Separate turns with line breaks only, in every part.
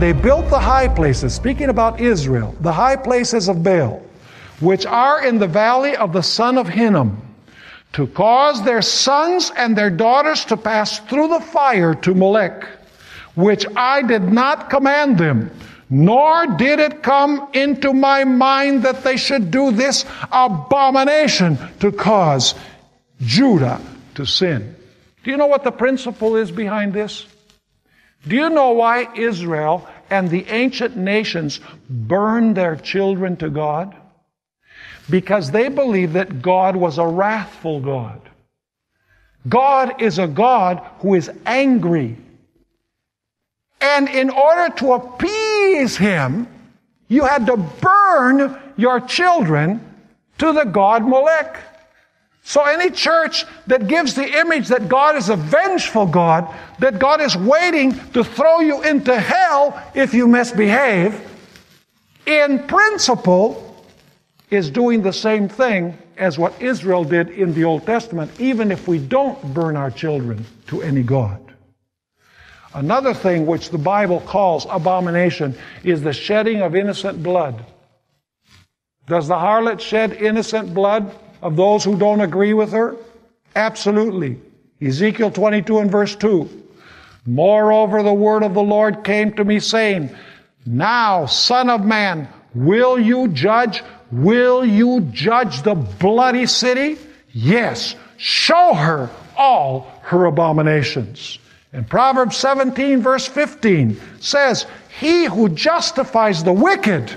they built the high places, speaking about Israel, the high places of Baal, which are in the valley of the son of Hinnom, to cause their sons and their daughters to pass through the fire to Molech, which I did not command them, nor did it come into my mind that they should do this abomination to cause Judah to sin. Do you know what the principle is behind this? Do you know why Israel and the ancient nations burned their children to God? Because they believed that God was a wrathful God. God is a God who is angry. And in order to appease Him, you had to burn your children to the god Molech. So any church that gives the image that God is a vengeful God, that God is waiting to throw you into hell if you misbehave, in principle is doing the same thing as what Israel did in the Old Testament, even if we don't burn our children to any god. Another thing which the Bible calls abomination is the shedding of innocent blood. Does the harlot shed innocent blood of those who don't agree with her? Absolutely. Ezekiel 22 and verse 2. Moreover, the word of the Lord came to me, saying, Now, son of man, will you judge? Will you judge the bloody city? Yes, show her all her abominations. And Proverbs 17 verse 15 says, He who justifies the wicked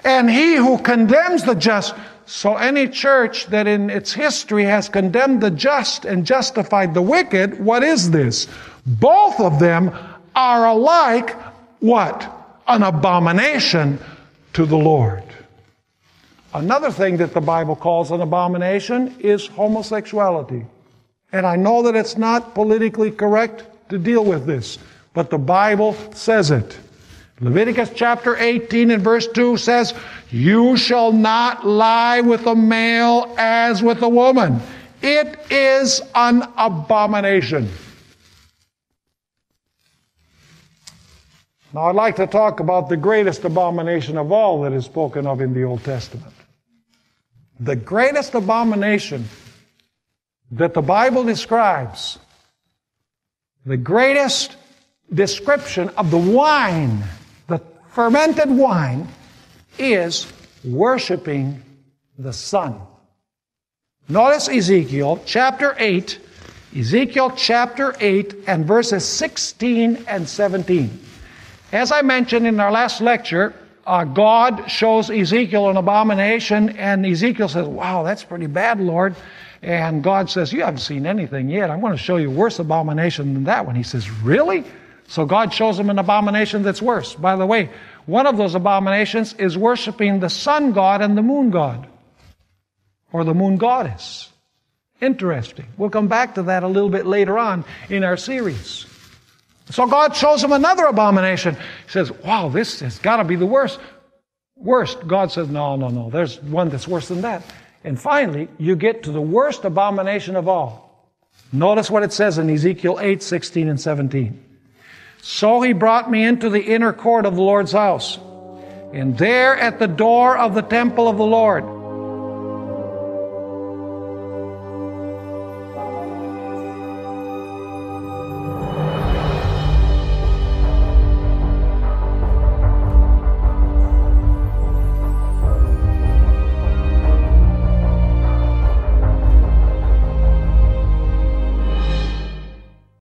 and he who condemns the just. So any church that in its history has condemned the just and justified the wicked, what is this? Both of them are alike, what? An abomination to the Lord. Another thing that the Bible calls an abomination is homosexuality. And I know that it's not politically correct to deal with this, but the Bible says it. Leviticus chapter 18 and verse 2 says, You shall not lie with a male as with a woman. It is an abomination. Now I'd like to talk about the greatest abomination of all that is spoken of in the Old Testament. The greatest abomination that the Bible describes, the greatest description of the wine, the fermented wine, is worshiping the sun. Notice Ezekiel chapter 8 and verses 16 and 17. As I mentioned in our last lecture, God shows Ezekiel an abomination, and Ezekiel says, Wow, that's pretty bad, Lord. And God says, You haven't seen anything yet. I'm going to show you a worse abomination than that one. He says, Really? So God shows him an abomination that's worse. By the way, one of those abominations is worshiping the sun god and the moon god, or the moon goddess. Interesting. We'll come back to that a little bit later on in our series. So God shows him another abomination. He says, Wow, this has got to be the worst. Worst. God says, No. There's one that's worse than that. And finally, you get to the worst abomination of all. Notice what it says in Ezekiel 8, 16 and 17. So he brought me into the inner court of the Lord's house. And there at the door of the temple of the Lord,